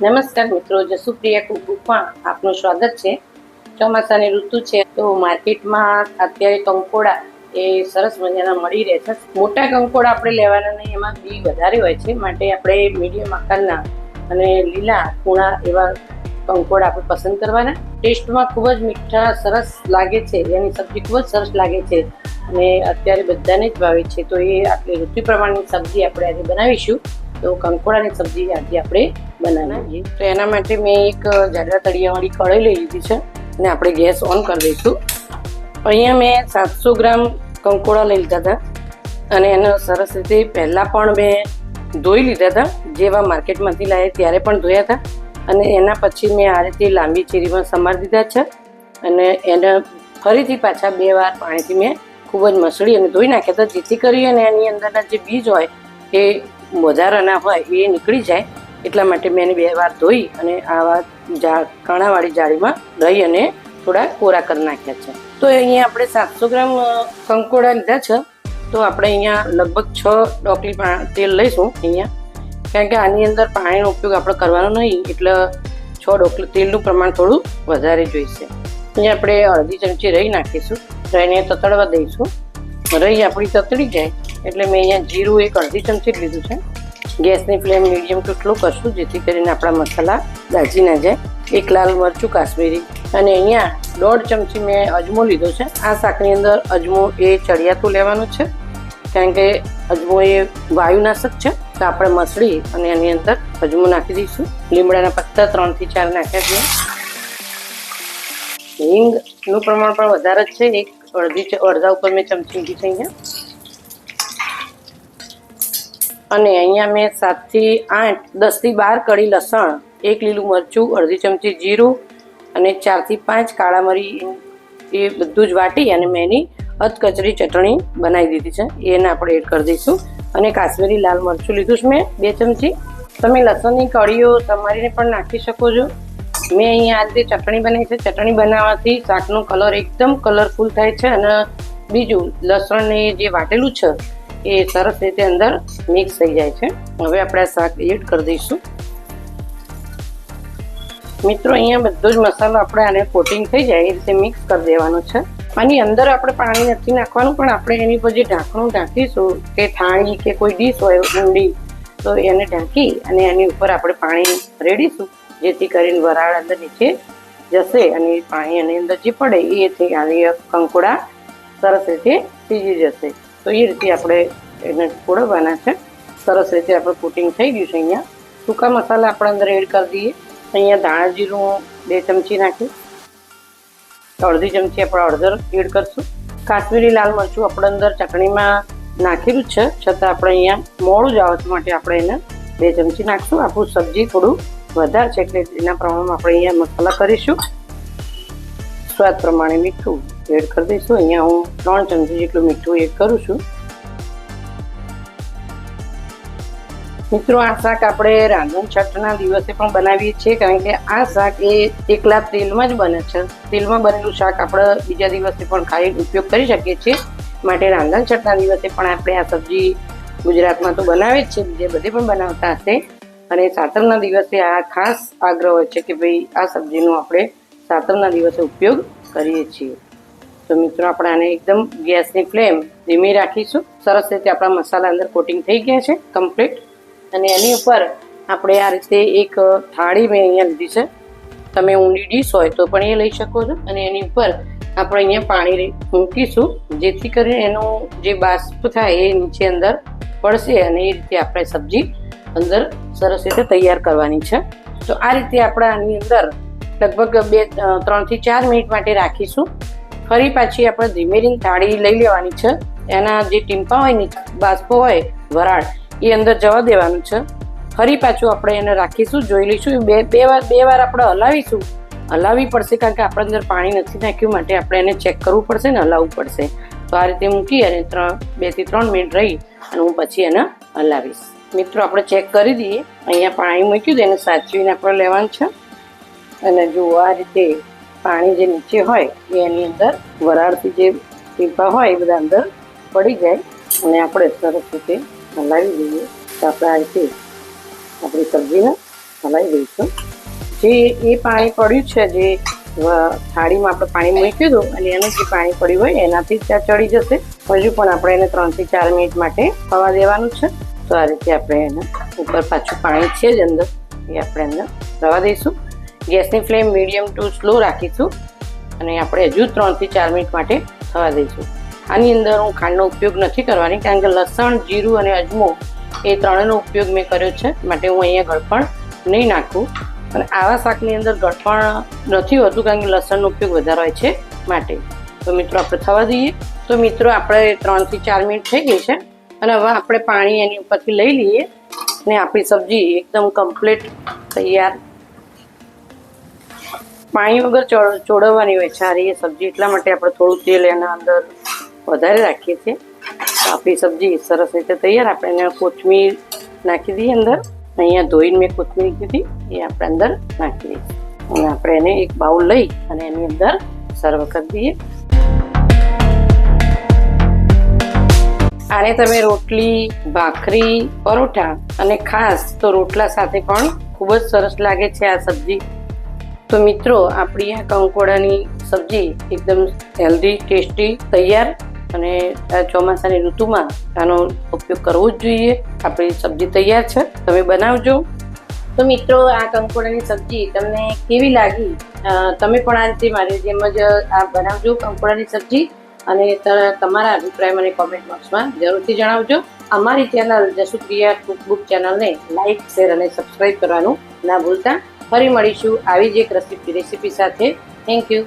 નમસ્કાર મિત્રો, જસુપ્રિયા કુકમાં આપનું સ્વાગત છે। ચોમાસાની ઋતુ છે તો માર્કેટમાં અત્યારે કંકોડા એ સરસ મજાના મળી રહે છે। મોટા કંકોડા આપણે લેવાના નહીં, એમાં બી વધારે હોય છે, માટે આપણે મીડિયમ આકારના અને લીલા કૂણા એવા કંકોડા આપણે પસંદ કરવાના। ટેસ્ટમાં ખૂબ જ મીઠા સરસ લાગે છે, એની સબ્જી ખૂબ જ સરસ લાગે છે અને અત્યારે બધાને જ ભાવે છે। તો એ આપણે ઋતુ પ્રમાણની સબ્જી આપણે આજે બનાવીશું। તો કંકોડાની સબ્જી આજે આપણે બનાવીએ। તો એના માટે મેં એક જાડા તળિયાવાળી કઢાઈ લઈ લીધી છે અને આપણે ગેસ ઓન કરી દઈશું। અહીંયા મેં 700 ગ્રામ કંકોડા લઈ લીધા હતા અને એને સરસ રીતે પહેલાં પણ મેં ધોઈ લીધા હતા, જેવા માર્કેટમાંથી લાવ્યા ત્યારે પણ ધોયા હતા અને એના પછી મેં આ રીતે લાંબી ચીરીમાં સમારી દીધા છે અને એને ફરીથી પાછા 2 વાર પાણીથી મેં ખૂબ જ મસળી અને ધોઈ નાખ્યા હતા, જેથી કરી અને એની અંદરના જે બીજ હોય એ વધારાના હોય એ નીકળી જાય, એટલા માટે મેં એને 2 વાર ધોઈ અને આવા કાણાવાળી જાળીમાં રહી અને થોડા કોરા કરી નાખ્યા છે। તો અહીંયા આપણે 700 ગ્રામ કંકોડા લીધા છે, તો આપણે અહીંયા લગભગ 6 ડોકલી તેલ લઈશું અહીંયા, કારણ કે આની અંદર પાણીનો ઉપયોગ આપણે કરવાનો નહીં, એટલે 6 ડોકલી તેલનું પ્રમાણ થોડું વધારે જોઈશે। અહીંયા આપણે અડધી ચમચી રહી નાખીશું, રહીને તતડવા દઈશું। રહી આપણી તતડી જાય એટલે મેં અહીંયા જીરું એક અડધી ચમચી લીધું છે। ગેસની ફ્લેમ મીડિયમ ટુ સ્લો કરશું, જેથી કરીને આપણા મસાલા દાજી ના જાય। એક લાલ મરચું કાશ્મીરી અને અહીંયા 1.5 ચમચી મેં અજમો લીધો છે। આ શાકની અંદર અજમો એ ચડિયાતું લેવાનું છે, કારણ કે અજમો એ વાયુનાશક છે, તો આપણે મસળી અને એની અંદર અજમો નાખી દઈશું। લીમડાના પત્તા 3 થી 4 નાખ્યા છે। હિંગનું પ્રમાણ પણ વધારે જ છે, એક અડધા ઉપર મેં ચમચી લીધી છે અહીંયા। અને અહીંયા મેં 7 થી 8, 10 થી 12 કળી લસણ, એક લીલું મરચું, અડધી ચમચી જીરું અને 4 થી 5 કાળા મરી એ બધું જ વાટી અને મેં એની અધકચરી ચટણી બનાવી દીધી છે, એને આપણે એડ કરી દઈશું। અને કાશ્મીરી લાલ મરચું લીધું છે મેં 2 ચમચી। તમે લસણની કળીઓ સમારીને પણ નાખી શકો છો। મેં અહીંયા આ રીતે ચટણી બનાવી છે। ચટણી બનાવવાથી શાકનો કલર એકદમ કલરફુલ થાય છે અને બીજું લસણને જે વાટેલું છે એ સરસ રીતે અંદર મિક્સ થઈ જાય છે। હવે આપણે આ શાક એડ કરી દઈશું। મિત્રો, અહીંયા બધો જ મસાલો આપણે આને કોટિંગ થઈ જાય એ રીતે મિક્સ કરી દેવાનો છે। આની અંદર આપણે પાણી નથી નાખવાનું, પણ આપણે એની પર જે ઢાંકણું ઢાંકીશું કે થાળી કે કોઈ ડીશ હોય ઊંડી, તો એને ઢાંકી અને એની ઉપર આપણે પાણી રેડીશું, જેથી કરીને વરાળ અંદર નીચે જશે અને પાણી એની અંદર જે પડે એથી આવી કંકોડા સરસ રીતે સીજી જશે। તો એ રીતે આપણે એને પોળવવાના છે। સરસ રીતે આપણે કોટિંગ થઈ ગયું છે। અહીંયા સૂકા મસાલા આપણે અંદર એડ કરી દઈએ। અહીંયા ધાણા જીરું 2 ચમચી નાખી, અડધી ચમચી આપણે હળદર એડ કરશું। કાશ્મીરી લાલ મરચું આપણે અંદર ચટણીમાં નાખેલું છે, છતાં આપણે અહીંયા મોડું જ આવવા માટે આપણે એને 2 ચમચી નાખશું। આપણું સબ્જી થોડું વધારે છે એટલે એના પ્રમાણમાં આપણે અહીંયા મસાલા કરીશું। સ્વાદ પ્રમાણે મીઠું એડ કરી દઈશું। અહીંયા હું 3 ચમચી જેટલું મીઠું એડ કરું છું। મિત્રો, આ શાક આપણે રાંધણ છઠના દિવસે પણ બનાવીએ છીએ, કારણ કે આ શાક એ એકલા તેલમાં જ બને છે। તેલમાં બનેલું શાક આપણે બીજા દિવસે પણ ખાઈ ઉપયોગ કરી શકીએ છીએ, માટે રાંધણ છઠના દિવસે પણ આપણે આ સબ્જી ગુજરાતમાં તો બનાવે જ છે, બીજે બધે પણ બનાવતા હશે। અને સાતમના દિવસે આ ખાસ આગ્રહ હોય છે કે ભાઈ આ સબ્જીનો આપણે સાતમના દિવસે ઉપયોગ કરીએ છીએ। તો મિત્રો, આપણે આને એકદમ ગેસની ફ્લેમ ધીમી રાખીશું। સરસ રીતે આપણા મસાલા અંદર કોટિંગ થઈ ગયા છે કમ્પ્લીટ। અને એની ઉપર આપણે આ રીતે એક થાળી મેં અહીંયા લીધી છે, તમે ઊંડી ડીશ હોય તો પણ એ લઈ શકો છો। અને એની ઉપર આપણે અહીંયા પાણી મૂકીશું, જેથી કરીને એનું જે બાષ્પ થાય એ નીચે અંદર પડશે અને એ રીતે આપણે સબ્જી અંદર સરસ રીતે તૈયાર કરવાની છે। તો આ રીતે આપણે આની અંદર લગભગ 3 થી 4 મિનિટ માટે રાખીશું। ફરી પાછી આપણે ધીમેરીને થાળી લઈ લેવાની છે, એના જે ટીમ્પા હોય ને બાષ્પો હોય વરાળ એ અંદર જવા દેવાનું છે। ફરી પાછું આપણે એને રાખીશું, જોઈ લઈશું। બે વાર આપણે હલાવવી પડશે, કારણ કે આપણે અંદર પાણી નથી નાખ્યું, માટે આપણે એને ચેક કરવું પડશે ને હલાવવું પડશે। તો આ રીતે મૂકી અને 2 થી 3 મિનિટ રહી અને હું પછી એને હલાવીશ। મિત્રો, આપણે ચેક કરી દઈએ। અહીંયા પાણી મૂક્યું તો એને સાચવીને આપણે લેવાનું છે અને જુઓ આ રીતે પાણી જે નીચે હોય એ એની અંદર વરાળથી જે ટીપા હોય એ બધા અંદર પડી જાય અને આપણે સરસ રીતે હલાવી દઈએ। તો આપણે આ રીતે આપણી સબ્જીને હલાવી દઈશું. જે એ પાણી પડ્યું છે, જે થાળીમાં આપણે પાણી મૂક્યું હતું અને એનું જે પાણી પડ્યું હોય એનાથી ત્યાં ચડી જશે. હજુ પણ આપણે એને 3 થી 4 મિનિટ માટે થવા દેવાનું છે. તો આ રીતે આપણે એને ઉપર પાછું પાણી છે જ અંદર, એ આપણે અંદર રવા દઈશું. ગેસની ફ્લેમ મીડિયમ ટુ સ્લો રાખીશું અને આપણે હજુ 3 થી 4 મિનિટ માટે થવા દઈશું. આની અંદર હું ખાંડનો ઉપયોગ નથી કરવાની, કારણ કે લસણ, જીરું અને અજમો એ ત્રણેયનો ઉપયોગ મેં કર્યો છે, માટે હું અહીંયા ગળપણ નહીં નાખું. અને આવા શાકની અંદર ગળપણ નથી હોતું, કારણ કે લસણનો ઉપયોગ વધારે હોય છે માટે. તો મિત્રો આપણે થવા દઈએ. તો મિત્રો આપણે 3 થી 4 મિનિટ થઈ ગઈ છે અને હવે આપણે પાણી એની ઉપરથી લઈ લઈએ અને આપણી સબ્જી એકદમ કમ્પ્લીટ તૈયાર. પાણી વગર ચોળવવાની હોય સારી એ સબ્જી, એટલા માટે આપણે થોડું તેલ એના અંદર વધારે રાખીએ છીએ. તો આપણી સબ્જી સરસ રીતે તૈયાર. આપણે એને કોથમીર નાખી દઈએ અંદર. અહીંયા ધોઈને મેં કોથમીર કીધી એ આપણે અંદર નાખી દઈએ અને આપણે એને એક બાઉલ લઈ અને એની અંદર સર્વ કરી દઈએ. આને તમે રોટલી, ભાખરી, પરોઠા અને ખાસ તો રોટલા સાથે પણ ખૂબ જ સરસ લાગે છે આ સબ્જી. તો મિત્રો આપણી આ કંકોડાની સબ્જી એકદમ હેલ્ધી, ટેસ્ટી તૈયાર. અને આ ચોમાસાની ઋતુમાં આનો ઉપયોગ કરવો જ જોઈએ. આપણી સબ્જી તૈયાર છે, તમે બનાવજો. તો મિત્રો આ કંકોડાની સબ્જી તમને કેવી લાગી? તમે પણ આ રીતે મારી જેમ જ આ બનાવજો કંકોડાની સબ્જી અને તમારા અભિપ્રાય મને કોમેન્ટ બોક્સમાં જરૂરથી જણાવજો. અમારી ચેનલ જસુપ્રિયા કુકબુક ચેનલને લાઇક, શેર અને સબસ્ક્રાઈબ કરવાનું ના ભૂલતા. ફરી મળીશું આવી જ એક રેસીપી સાથે. Thank you.